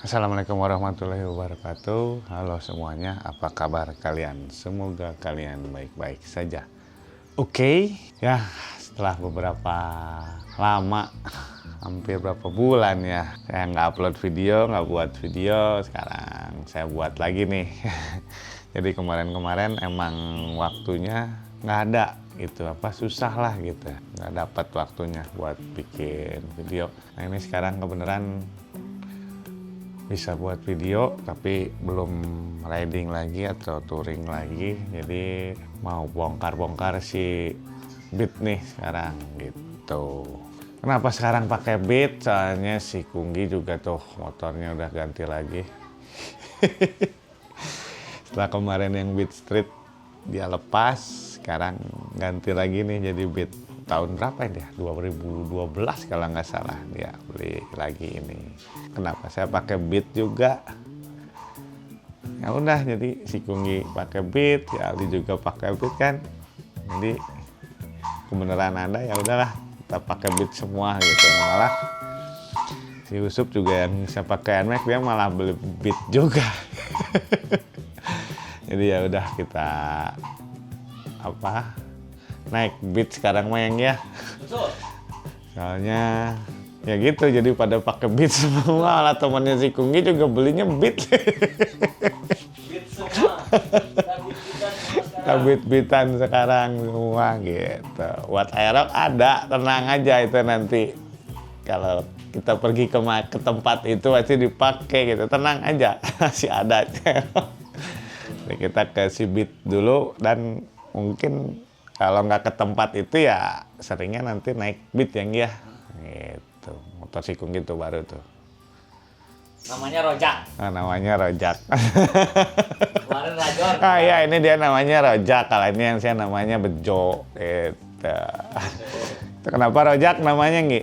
Assalamualaikum warahmatullahi wabarakatuh. Halo semuanya, apa kabar kalian? Semoga kalian baik-baik saja. Oke, ya setelah beberapa lama, hampir berapa bulan ya, saya nggak upload video, nggak buat video. Sekarang saya buat lagi nih. Jadi kemarin-kemarin emang waktunya nggak ada gitu, susah lah gitu, nggak dapat waktunya buat bikin video. Nah ini sekarang kebenaran bisa buat video tapi belum riding lagi atau touring lagi, jadi mau bongkar-bongkar si Beat nih sekarang gitu. Kenapa sekarang pakai Beat? Soalnya si Kunggi juga tuh motornya udah ganti lagi. Setelah kemarin yang Beat Street dia lepas, sekarang ganti lagi nih jadi Beat tahun berapa ini ya? 2012 kalau nggak salah dia beli lagi ini. Kenapa saya pakai Beat juga? Ya udah, jadi si Kunggi pakai Beat, si Aldi juga pakai Beat kan. Jadi kebenaran ada, ya udahlah kita pakai Beat semua gitu. Malah si Usup juga yang saya pakai NMAX dia malah beli Beat juga. Jadi ya udah kita naik Beat sekarang mah yang ya. Betul. Soalnya ya gitu, jadi pada pakai Beat semua. Lah temannya si Kunggi juga belinya Beat. Beat semua. Beat-beatan sekarang semua gitu. Buat aerok ada, tenang aja itu nanti. Kalau kita pergi ke tempat itu pasti dipakai gitu, tenang aja. Masih ada. Jadi kita ke si Beat dulu, dan mungkin kalau nggak ke tempat itu ya seringnya nanti naik Beat yang ya gitu. Motor si Kunggi tuh baru tuh. Namanya Rojak. Nah, namanya Rojak. Kemarin Rajor. Ya ini dia namanya Rojak. Kalau ini yang saya namanya Bejo gitu. Itu kenapa Rojak namanya, Ngi?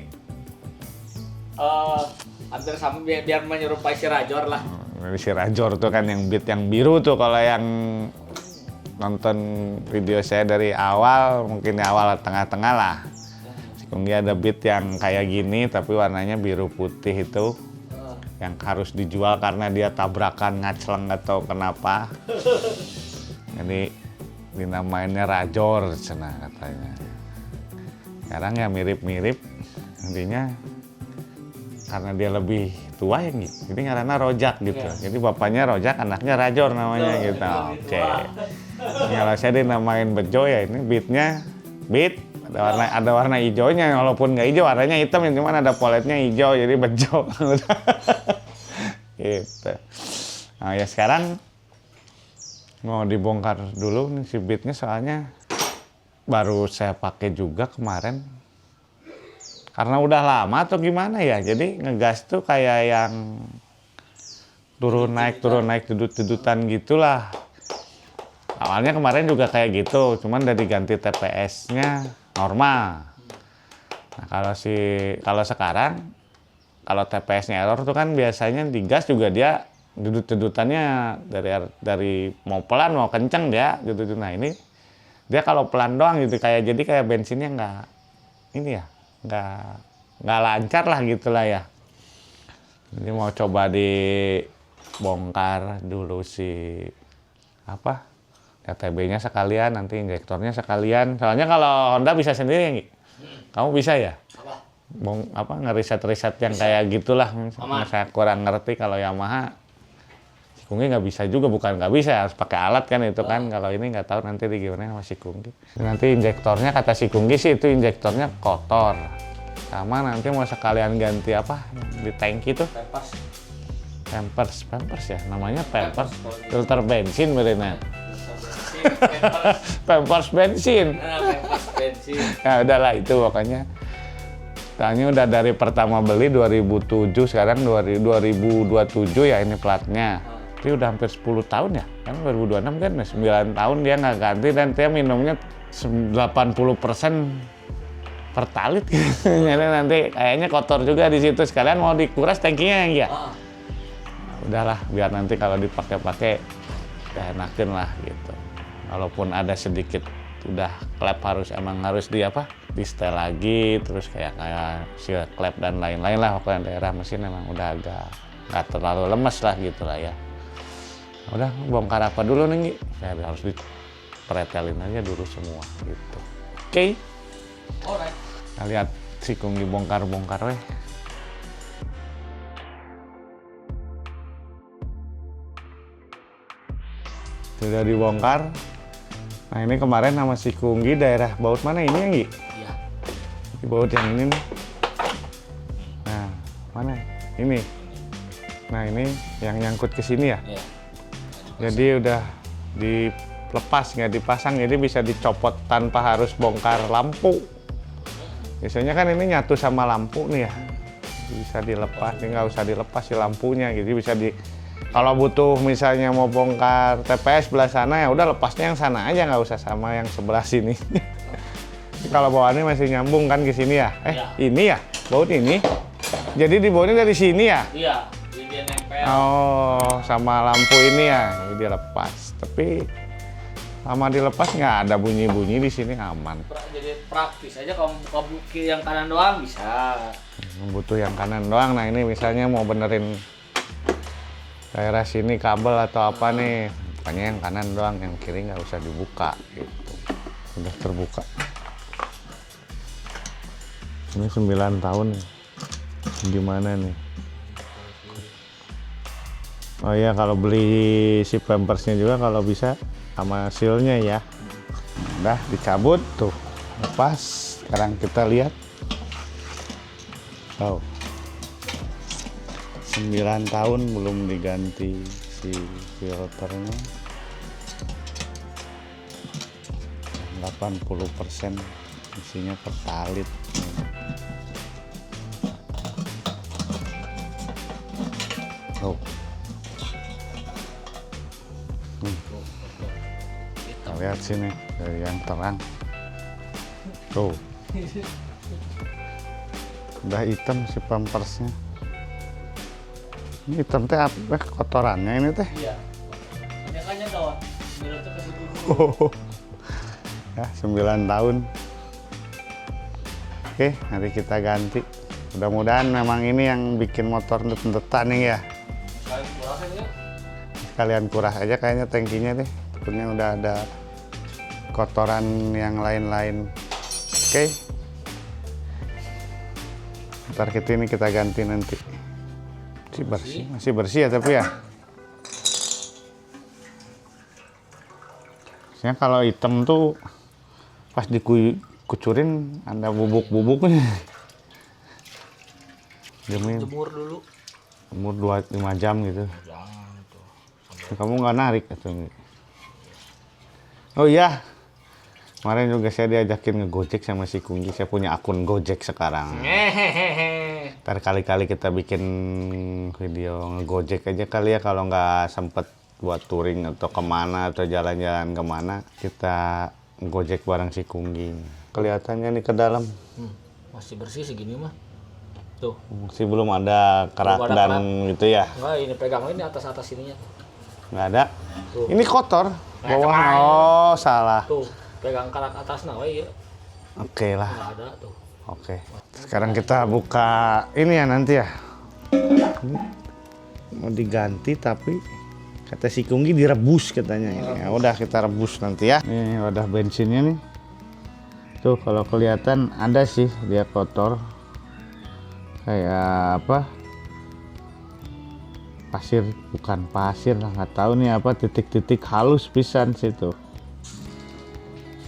Hampir sama biar menyerupai si Rajor lah. Ini si Rajor tuh kan yang Beat yang biru tuh. Kalau yang nonton video saya dari awal, mungkin awal tengah-tengah lah. Si Kunggi ada Beat yang kayak gini tapi warnanya biru putih itu. Yang harus dijual karena dia tabrakan ngacleng atau kenapa. Jadi dinamainnya Rajor cenah katanya. Sekarang ya mirip-mirip, intinya karena dia lebih tua ya gitu. Jadi ngaranna Rojak gitu. Jadi bapaknya Rojak, anaknya Rajor namanya gitu. Oke. Kalau saya dinamain Bejo ya ini Beatnya Beat. Ada warna hijaunya, walaupun nggak hijau, warnanya hitam, cuman ada poletnya hijau, jadi Bejo. Gitu. Nah ya sekarang mau dibongkar dulu nih si Beatnya, soalnya baru saya pakai juga kemarin. Karena udah lama atau gimana ya, jadi ngegas tuh kayak yang turun naik, dudut-dudutan gitulah. Awalnya kemarin juga kayak gitu, cuman udah diganti TPS-nya normal. Nah kalau sekarang, kalau TPS-nya error tuh kan biasanya digas juga dia dudut-dudutannya dari mau pelan mau kenceng dia gitu. Nah ini dia kalau pelan doang gitu, jadi kayak bensinnya nggak lancar lah gitulah ya. Jadi mau coba dibongkar dulu si TTB-nya sekalian, nanti injektornya sekalian. Soalnya kalau Honda bisa sendiri, kamu bisa ya? Ngeriset-riset yang bisa. Kayak gitulah. Saya kurang ngerti. Kalau Yamaha, si Kunggi nggak bisa juga, bukan nggak bisa, harus pakai alat kan itu kan. Kalau ini nggak tahu nanti gimana sama si Kunggi. Nanti injektornya kata si Kunggi sih itu injektornya kotor. Sama nanti mau sekalian ganti di tangki tuh. Pampers ya, namanya Pampers. Filter bensin bener. Pampers bensin. Pampers bensin. Ya udahlah itu pokoknya. Soalnya udah dari pertama beli 2007, sekarang 2027 ya ini platnya. Tapi udah hampir 10 tahun ya. Kan 2026 kan 9 tahun dia nggak ganti, dan dia minumnya 80% pertalit gitu. Jadi nanti kayaknya kotor juga di situ. Sekalian mau dikuras tangkinya yang ya. Udahlah, biar nanti kalau dipakai-pakai ya enakin lah gitu. Walaupun ada sedikit udah klep harus di setel lagi, terus kayak seal klep dan lain-lain lah. Pokoknya daerah mesin emang udah agak nggak terlalu lemes lah gitu lah ya. Udah bongkar apa dulu nih Gi? Ya harus dipretelin aja dulu semua gitu. Oke. Alright. Kita lihat si Kunggi bongkar-bongkar weh. Sudah dibongkar. Nah ini kemarin sama si Kunggi daerah baut mana ini ya Gi? Iya. Di baut yang ini nih. Nah mana? Ini. Nah ini yang nyangkut ke sini ya. Iya. Jadi udah dilepas nggak dipasang, jadi bisa dicopot tanpa harus bongkar lampu. Biasanya kan ini nyatu sama lampu nih ya, bisa dilepas, ini nggak usah dilepas si lampunya, jadi bisa kalau butuh misalnya mau bongkar TPS sebelah sana ya udah lepasnya yang sana aja, nggak usah sama yang sebelah sini. Kalau bawaannya masih nyambung kan ke sini ya? Iya. Ini ya, baut ini. Jadi dibautnya dari sini ya? Iya. Dia nempel. Oh, sama lampu ini ya, ini dilepas. Tapi lama dilepas nggak ada bunyi-bunyi di sini, aman. Jadi praktis aja kalau buka buki yang kanan doang bisa. Butuh yang kanan doang. Nah ini misalnya mau benerin daerah sini kabel atau apa nih, pokoknya yang kanan doang, yang kiri nggak usah dibuka gitu. Udah terbuka. Ini 9 tahun. Gimana nih? Oh iya, kalau beli si pampersnya juga kalau bisa sama sealnya ya. Udah dicabut tuh, lepas. Sekarang kita lihat. Oh, 9 tahun belum diganti si filternya. 80% isinya pertalit. Oh. Kita lihat sini dari yang terang. Tuh. Udah hitam si pampersnya. Ini hitam teh apa kotorannya ini teh? Iya. Makanya kawan, biar tuh ke situ dulu. Oh. Ya, 9 tahun. Oke, nanti kita ganti. Mudah-mudahan memang ini yang bikin motor ndet-ndetan nih ya. Kalian kurang ya? Kalian kurah aja kayaknya tangkinya deh. Takutnya udah ada kotoran yang lain-lain. Oke. Ntar ini kita ganti nanti. Masih bersih ya tapi ya. Biasanya kalau hitam tuh pas dikucurin ada bubuk-bubuknya. Jemur dulu. Umur 5 jam gitu. Jangan tuh. Kamu nggak narik atau enggak? Oh iya, kemarin juga saya diajakin ngegojek sama si Kunggi. Saya punya akun Gojek sekarang. Hehehe. Ntar kali-kali kita bikin video ngegojek aja kali ya, kalau nggak sempet buat touring atau kemana atau jalan-jalan kemana, kita ngegojek bareng si Kunggi. Kelihatannya nih ke dalam. Masih bersih segini mah. Tuh. Masih belum ada kerak Belum ada dan kerak. gitu ya. Enggak, ini pegang ini atas-atas ininya. Nggak ada. Tuh. Ini kotor. Kayak Bawah. kemarin. Oh, salah. Tuh, pegang kerak atas nah ya. Oke lah. Enggak ada tuh. Oke. Sekarang kita buka ini ya nanti ya. Ini mau diganti tapi kata si Kunggi direbus katanya ini. Ya udah kita rebus nanti ya. Ini wadah bensinnya nih. Tuh kalau kelihatan ada sih dia kotor. Kayak apa? Pasir, bukan pasir lah, nggak tahu nih apa, titik-titik halus pisan situ.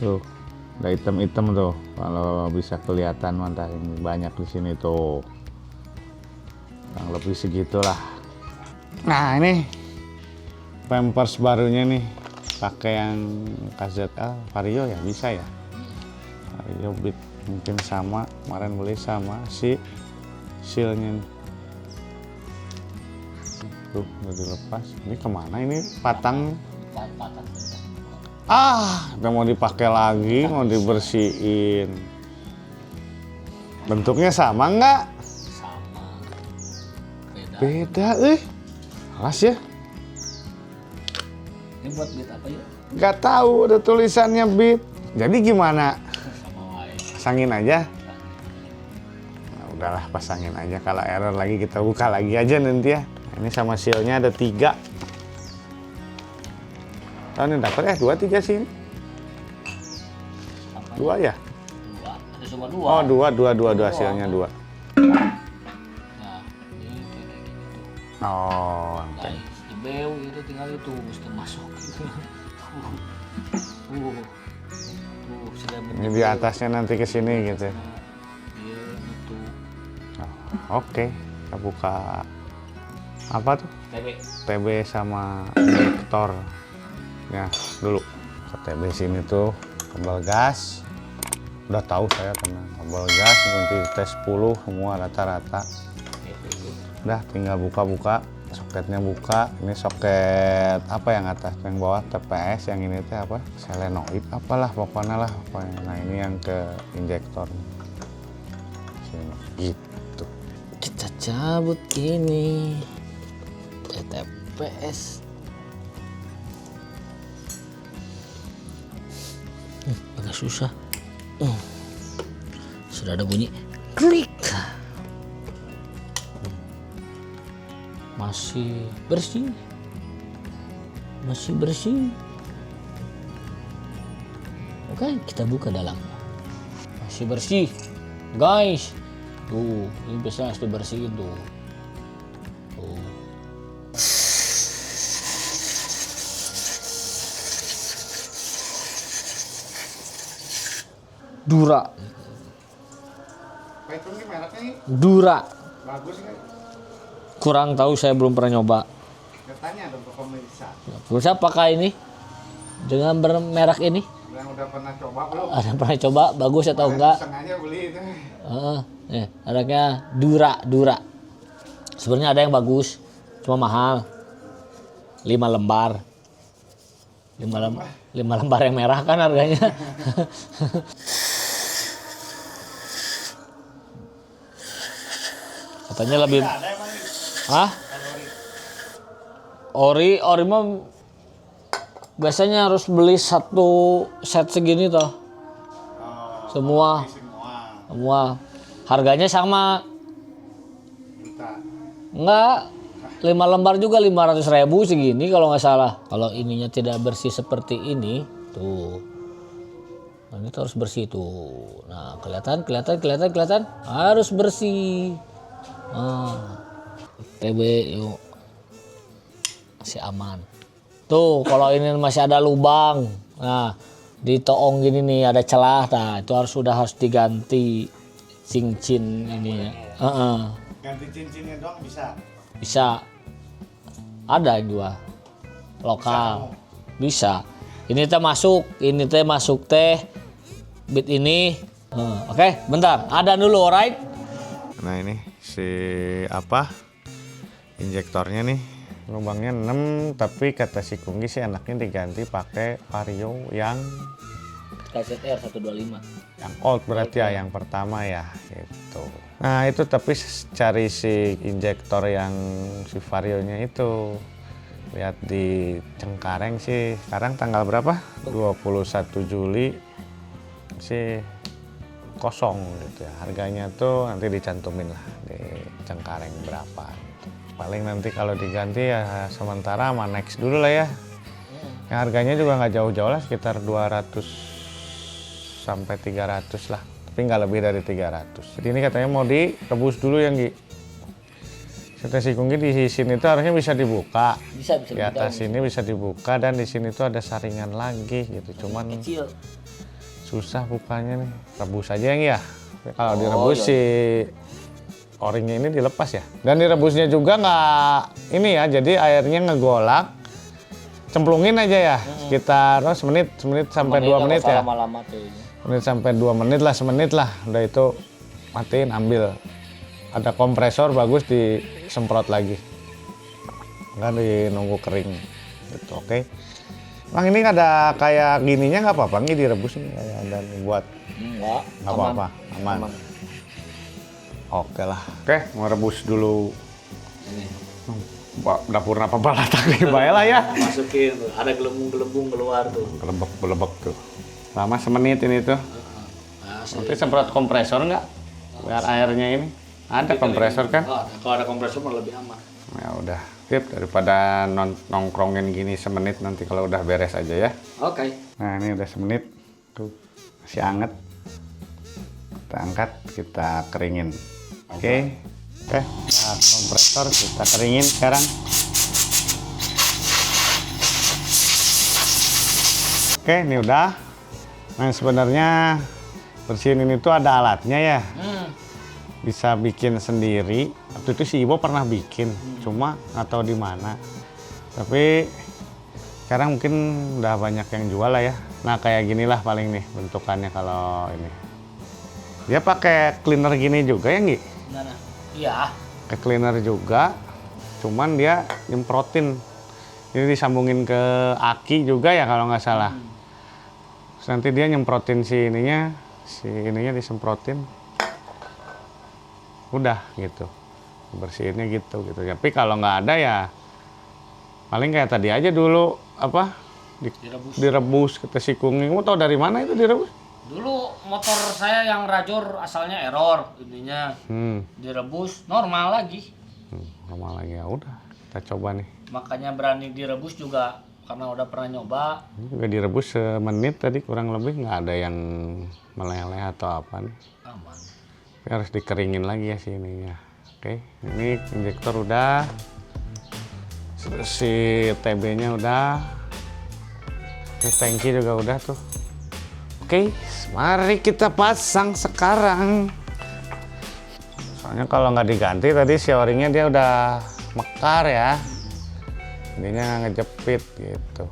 Tuh, udah hitam-hitam tuh. Kalau bisa kelihatan mantap, ini banyak di sini tuh. Kurang lebih segitulah. Nah ini Pampers barunya nih, pakai yang KZL Vario ya, bisa ya. Vario Beat mungkin sama, kemarin beli sama si sealnya nih. Tuh udah dilepas. Ini kemana ini patang? Patah. Ah, udah mau dipakai lagi, mau dibersihin. Bentuknya sama nggak? Sama. Beda. Beda, alas ya. Ini buat beat apa ya? Nggak tahu, ada tulisannya Beat. Jadi gimana? Sama wae. Pasangin aja. Nah, udahlah pasangin aja. Kalau error lagi kita buka lagi aja nanti ya. Ini sama sealnya ada 3. Oh, ini dapat 2, 3 sih. 2 ya? 2. Ada cuma 2. Oh, 2 sealnya 2. Nah, ini kayak gini tuh. Oh, Nah, di beu itu tinggal itu mesti masuk. Sudah ini di atasnya nanti ke sini gitu. Iya, itu. Oh, oke, kita buka apa tuh? TB. TB sama injektor. Ya, dulu. Ke TB sini tuh kabel gas. Udah tahu saya karena kabel gas nanti tes 10 semua rata-rata. Udah tinggal buka-buka, soketnya buka. Ini soket apa yang atas, yang bawah TPS, yang ini teh apa? Selenoid apalah pokoknya lah pokoknya. Nah, ini yang ke injektor. Sini gitu. Kita cabut ini. TPS. Agak susah. Sudah ada bunyi klik. Masih bersih. Masih bersih. Oke, kita buka dalamnya. Masih bersih. Guys. Tuh, ini biasanya harus dibersihin tuh. Tuh. Dura. Itu mereknya Dura. bagus kan? Kurang tahu, saya belum pernah nyoba. Tanya dong ke pemirsa Bisa pakai ini dengan merek ini. yang udah pernah coba belum? Ada pernah coba bagus atau enggak? Sengaja beli itu. Mereknya Dura. Sebenarnya ada yang bagus, cuma mahal. 5 lembar. 5 lembar yang merah kan harganya. Katanya lebih. Hah? Ori mah biasanya harus beli 1 set segini toh. Semua. Harganya sama. Enggak. 5 lembar juga 500.000 segini kalau nggak salah. Kalau ininya tidak bersih seperti ini, tuh. Nah, ini tuh harus bersih tuh. Nah, kelihatan. Harus bersih. TB yuk. Masih aman. Tuh, kalau ini masih ada lubang. Nah, di toong gini nih ada celah. Nah, itu harus diganti cincin ini. Ganti cincinnya doang bisa. Bisa. Ada juga lokal. Bisa. Ini teh masuk teh bit ini. Oke, bentar. Ada dulu, alright? Nah, ini si apa? Injektornya nih. Lubangnya 6, tapi kata si Kunggi sih anaknya diganti pakai Vario yang KZR 125. yang old berarti ya, yang pertama ya gitu. Nah, itu tapi cari si injektor yang si Varionya itu. Lihat di Cengkareng sih. Sekarang tanggal berapa? 21 Juli sih kosong gitu ya. Harganya tuh nanti dicantumin lah di Cengkareng berapa gitu. Paling nanti kalau diganti ya sementara sama next dulu lah ya. Yang harganya juga nggak jauh-jauh lah, sekitar 200 sampai 300 lah. Tapi nggak lebih dari 300. Jadi ini katanya mau direbus dulu yang Gi. Kata si Kunggi di sini tuh harusnya bisa dibuka. Bisa Di atas sini bisa dibuka dan di sini tuh ada saringan lagi gitu. Cuman kecil. susah bukanya nih. Rebus aja yang ya. Kalau direbus si o-ringnya ini dilepas ya. Dan direbusnya juga nggak ini ya. Jadi airnya ngegolak. Cemplungin aja ya. Sekitar semenit sampai 2 menit ya. Lama-lama tuh. Menit sampai 2 menit lah, semenit lah. Udah itu matiin, ambil. Ada kompresor bagus disemprot lagi. Enggak nunggu kering. Gitu, oke. Bang, ini ada kayak gininya nggak apa-apa nih direbus nih kayak dan buat Enggak apa-apa, aman. Oke lah. Oke, mau rebus dulu. Ini. Dapur apa balatak nih, bae lah ya. Masukin tuh, ada gelembung-gelembung keluar tuh. Gelebek tuh. Lama semenit ini tuh. Nanti semprot kompresor nggak? Biar airnya ini. Ada kompresor kan? Oh, kalau ada kompresor mah lebih aman. Ya udah, sip, daripada nongkrongin gini semenit, nanti kalau udah beres aja ya. Oke. Nah ini udah semenit, tuh masih anget. Kita angkat, kita keringin. Oke. Nah, kompresor kita keringin sekarang. Oke, ini udah. Nah sebenarnya bersihin ini tuh ada alatnya ya. Bisa bikin sendiri. Waktu itu si Ibo pernah bikin, cuma nggak tahu di mana. Tapi sekarang mungkin udah banyak yang jual lah ya. Nah kayak ginilah paling nih bentukannya kalau ini. Dia pakai cleaner gini juga ya Nggi? Iya. Pakai cleaner juga, cuman dia nyemprotin. Ini disambungin ke aki juga ya kalau nggak salah. Terus nanti dia nyemprotin si ininya disemprotin. Udah gitu, bersihinnya gitu. Tapi kalau nggak ada ya paling kayak tadi aja dulu apa direbus kata si Kungi. Kamu tahu dari mana itu direbus? Dulu motor saya yang rajor asalnya error, intinya direbus normal lagi. Normal lagi, ya udah kita coba nih. Makanya berani direbus juga karena udah pernah nyoba. Ini juga direbus semenit tadi kurang lebih, nggak ada yang meleleh atau apa nih. Aman. Tapi harus dikeringin lagi ya si ininya. Oke, ini injektor udah, si TB-nya udah, ini tangki juga udah tuh. Oke, mari kita pasang sekarang. Soalnya kalau nggak diganti tadi si o-ringnya dia udah mekar ya. Ininya ngejepit gitu.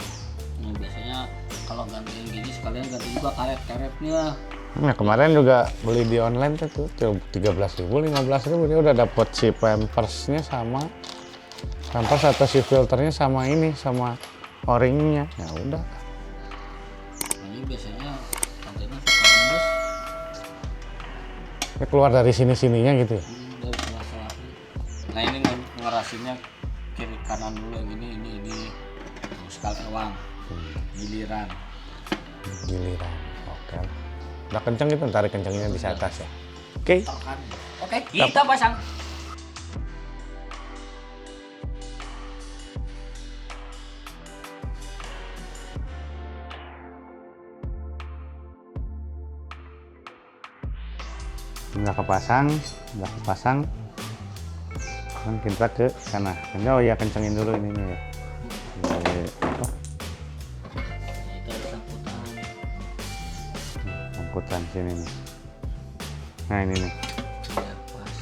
Nah, biasanya kalau gantiin gini sekalian ganti juga karet-karetnya. Nah kemarin juga beli di online tuh 13.000, 15.000 dia udah dapet si pampersnya sama pampers atau si filternya sama ini sama o-ringnya. Ya udah. Ini biasanya kontennya suka rembes. Ya keluar dari sininya gitu ya. Dari salah. Nah ini ngerasinnya kiri kanan dulu yang ini sekali uang giliran. Oke. Udah kenceng gitu, tarik kencengnya di atas ya. Oke. Oke, kita pasang. Udah kepasang. Kan kita ke sana. Oh ya kencengin dulu ininya ya. Itu ada Angkutan sini nih. Nah ini nih. biar pas.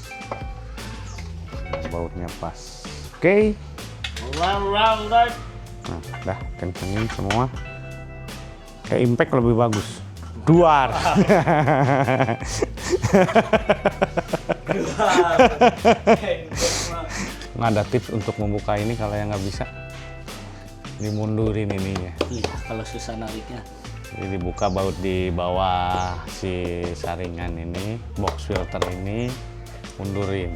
Bautnya pas. Oke. Round. Nah, udah kencengin semua. Kayak impact lebih bagus. Duar. Nggak ada tips untuk membuka ini kalau yang nggak bisa. Dimundurin ininya. Iya, kalau susah nariknya. Jadi dibuka baut di bawah si saringan ini, box filter ini, mundurin.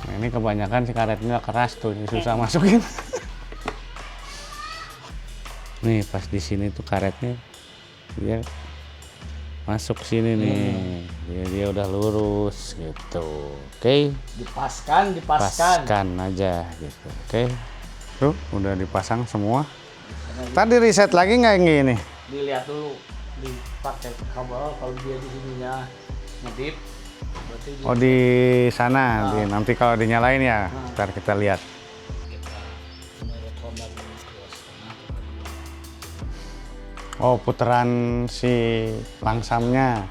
Nah ini kebanyakan si karetnya keras tuh, jadi susah masukin. Nih pas di sini tuh karetnya dia masuk sini nih, dia udah lurus gitu. Oke. Dipaskan. Paskan aja gitu. Oke. Tuh udah dipasang semua. Tadi reset lagi nggak yang gini? Dilihat dulu, dipakai kabel kalau dia di sininya ngedip. Berarti Oh di sana, nanti kalau dinyalain ya, ntar kita lihat. menurut Honda 2,5. Oh putaran si langsamnya.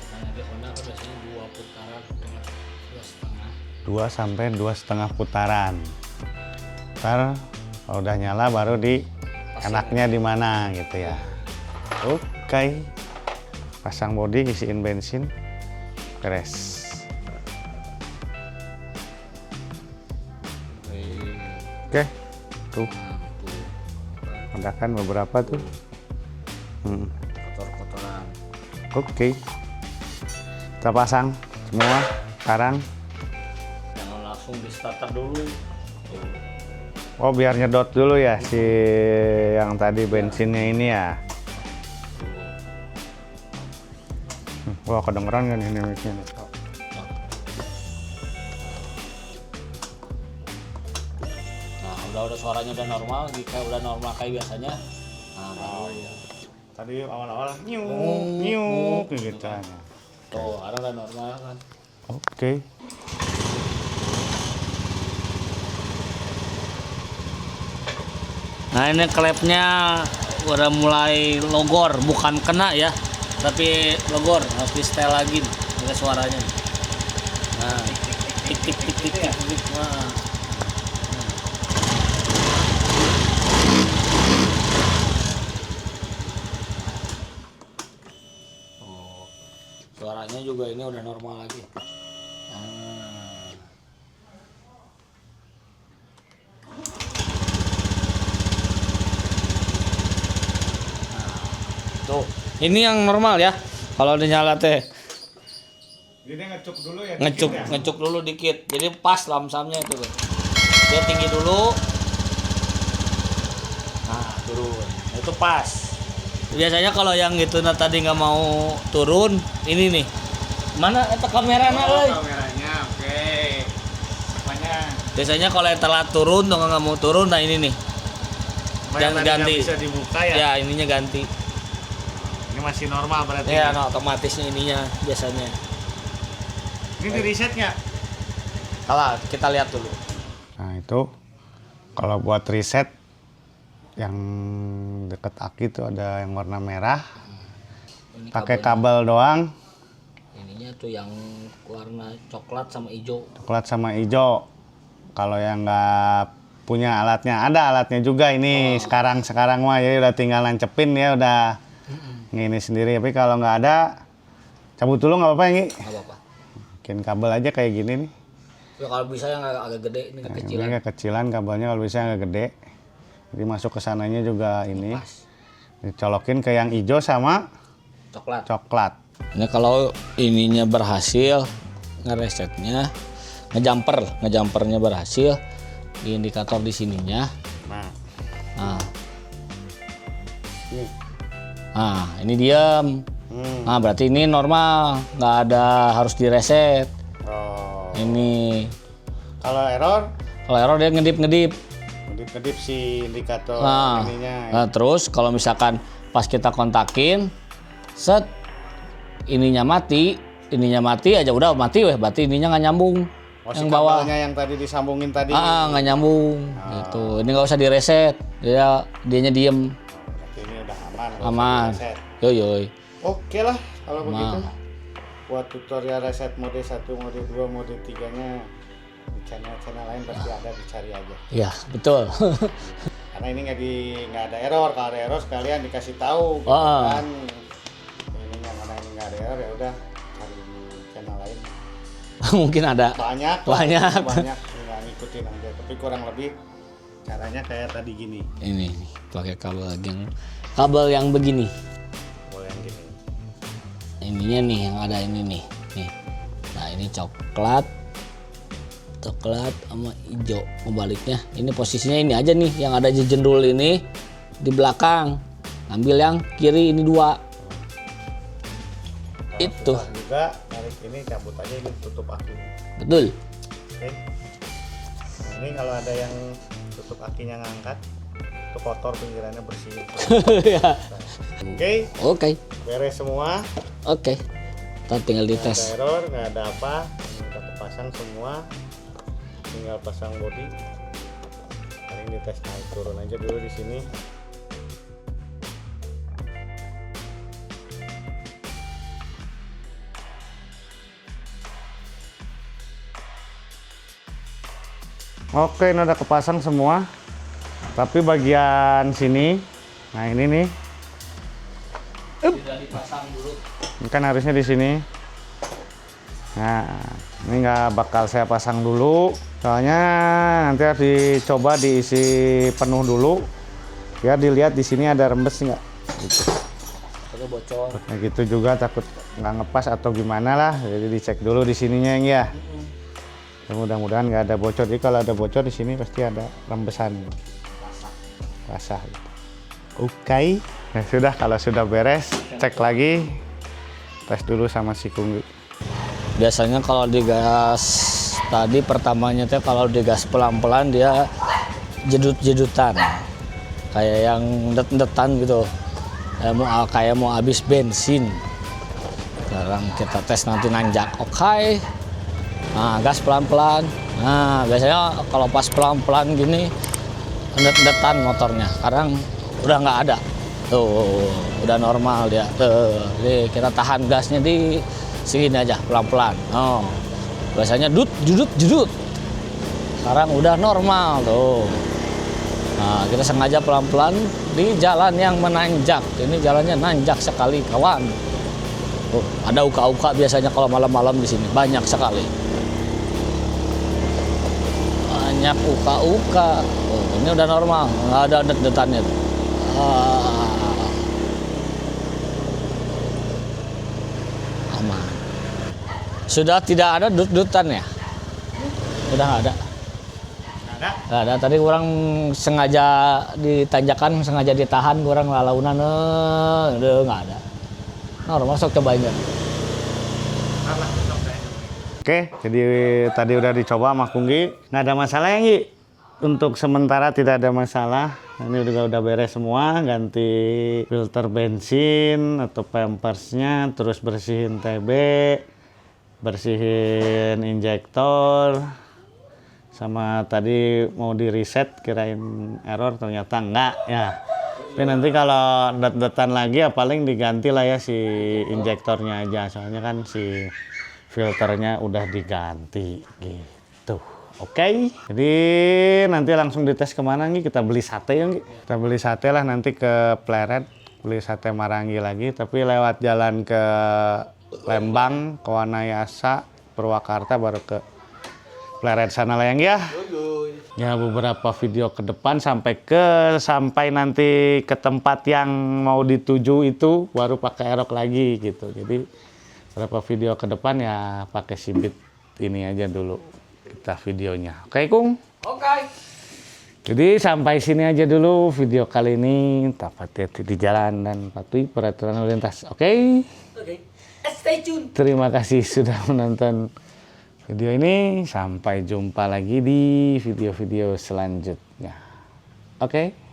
Karena di Honda kan biasanya 2 putaran, 2,5. 2 sampai 2,5 putaran. Ntar kalau udah nyala baru di enaknya di mana gitu ya. Oke. Pasang bodi, isiin bensin, beres. Oke. Tuh. Ada kan beberapa tuh. Kotor-kotoran. Oke. Kita pasang semua sekarang. Jangan langsung di starter dulu. Oh biar nyedot dulu ya si yang tadi bensinnya ini ya. Wah kedengeran kan ini mic-nya nih. Kalau udah suaranya udah normal, jika udah normal kayak biasanya, nah baru. Tadi awal-awal nyuk gitu aja. Tuh, sekarang udah normal kan. Oke. Nah ini klepnya udah mulai logor, bukan kena ya, tapi logor, harus di setel lagi nih, dengan suaranya. Nah, tik tik tik tik tik tik. Nah. Oh, suaranya juga ini udah normal lagi. Nah. Tuh, ini yang normal ya. Kalau udah nyala teh Jadi ngecuk dulu ya. ngecuk dulu dikit. Jadi pas lamsamnya itu tuh. Dia tinggi dulu. Nah, turun. Itu pas. Biasanya kalau yang gitu nah tadi nggak mau turun, ini nih. Mana eta kamerana euy? Kameranya, oke. Apanya? Biasanya kalau yang telat turun atau nggak mau turun, nah ini nih. Jangan ganti. Bisa dibuka ya. Ya, ininya ganti. Ini masih normal berarti. Ya, no, otomatisnya ininya biasanya. Ini di reset nggak? Kalau kita lihat dulu. Nah itu kalau buat reset yang deket aki itu ada yang warna merah. Ini Pakai kabel doang. Ininya tuh yang warna coklat sama hijau. Coklat sama hijau. Kalau yang nggak punya alatnya, ada alatnya juga ini. Sekarang mah ya udah tinggal nancepin ya udah ngini sendiri. Tapi kalau nggak ada, cabut dulu nggak apa-apa ya, Ngi? Nggak apa-apa. Bikin kabel aja kayak gini nih. Ya kalau bisa yang agak gede, ini Nah, kecilan. ini kecilan kabelnya, kalau bisa agak gede. Jadi masuk ke sananya juga ini. Pas. Dicolokin ke yang hijau sama Coklat. coklat. Ini kalau ininya berhasil, ngeresetnya, ngejumpernya berhasil, di indikator di sininya. Nah, Nah, ini. nah ini diam. Nah berarti ini normal, nggak ada harus direset. Oh. Ini Kalau error, kalau error dia ngedip. kedip si indikator Nah, ininya. nah, terus kalau misalkan pas kita kontakin, set ininya mati aja udah mati weh, berarti ininya nggak nyambung. Oh, si Yang bawah kabelnya yang tadi disambungin tadi. nggak nyambung gitu. Ini nggak usah direset, dianya diem, Berarti ini udah aman. nggak usah aman. di-reset. Yoy. Oke lah kalau begitu. Nah. Buat tutorial reset mode 1, mode 2, mode 3-nya di channel-channel lain pasti ada, dicari aja. Ya betul. Karena ini nggak ada error. Kalau ada error sekalian dikasih tahu gitu kan. Ini yang mana ini nggak ada error ya udah cari di channel lain. Mungkin ada. Banyak. Nggak ngikutin aja. Tapi kurang lebih caranya kayak tadi gini. Ini pakai kabel yang begini. Boleh yang gini. Ininya nih yang ada ini nih. Nah ini coklat sama hijau. Kebaliknya ini posisinya ini aja nih, yang ada jendul ini di belakang. Ambil yang kiri ini 2. Itu Susah juga tarik ini, cabut aja ini, tutup aki. betul. Oke. Nah, ini kalau ada yang tutup akinya ngangkat, itu kotor, pinggirannya bersih. Ya. Oke, Oke. beres semua. Oke. Kita tinggal Nggak dites. ada error, nggak ada apa. Ini udah kepasang semua. Tinggal pasang bodi. Paling dites naik turun aja dulu di sini. Oke, ini udah kepasang semua. Tapi bagian sini, nah ini nih, Sudah dipasang dulu. ini kan harusnya di sini. Nah, ini nggak bakal saya pasang dulu, soalnya nanti harus dicoba diisi penuh dulu, biar dilihat di sini ada rembes nggak. Gitu. Ada bocor. Nah, gitu juga takut nggak ngepas atau gimana lah, jadi dicek dulu di sininya ya. Mudah-mudahan nggak ada bocor. Jadi kalau ada bocor di sini pasti ada rembesan basah. Gitu. Oke, ya sudah, kalau sudah beres cek lagi, tes dulu sama si Kunggu. Biasanya kalau digas tadi pertamanya teh kalau digas pelan-pelan dia jedut-jedutan, kayak yang det-detan gitu, kayak mau habis bensin. Sekarang kita tes nanti nanjak, oke. Nah, gas pelan-pelan. Nah, biasanya kalau pas pelan-pelan gini det-detan motornya. Sekarang udah nggak ada. Tuh, udah normal dia. Tuh, jadi kita tahan gasnya di sini aja pelan-pelan. Oh, biasanya jedut. Sekarang udah normal tuh. Nah, kita sengaja pelan-pelan di jalan yang menanjak. Ini jalannya nanjak sekali, kawan. Oh, ada uka-uka biasanya kalau malam-malam di sini, banyak sekali. Banyak uka-uka. Oh, ini udah normal, nggak ada det-detannya tuh. Aman. Sudah tidak ada dut-dutan ya? Udah nggak ada. Nggak ada. Tadi orang sengaja ditanjakan, sengaja ditahan, orang lalaunan, udah nggak ada. Normal, sok cobain ya. Oke, jadi tadi udah dicoba sama Kunggi, nggak ada masalah ya Nggi? Untuk sementara tidak ada masalah. Ini udah beres semua, ganti filter bensin atau pampersnya, terus bersihin TB, bersihin injektor, sama tadi mau di reset kirain error, ternyata enggak ya. Tapi nanti kalau det-detan lagi ya paling diganti lah ya si injektornya aja, soalnya kan si filternya udah diganti gitu. Oke, jadi nanti langsung dites kemana nih? Kita beli sate ya Nggi? Kita beli sate lah nanti ke Pleret, beli sate Marangi lagi, tapi lewat jalan ke Lembang, ke Wanayasa, Purwakarta, baru ke Pleret sana lah ya. Ya beberapa video ke depan sampai nanti ke tempat yang mau dituju itu baru pakai erok lagi gitu. Jadi beberapa video ke depan ya pakai sibit ini aja dulu kita videonya. Oke Kung? Oke. Jadi sampai sini aja dulu video kali ini. Tetap hati-hati di jalan dan patuhi peraturan lalu lintas. Oke? Oke. Stay tune. Terima kasih sudah menonton video ini. Sampai jumpa lagi di video-video selanjutnya. Oke?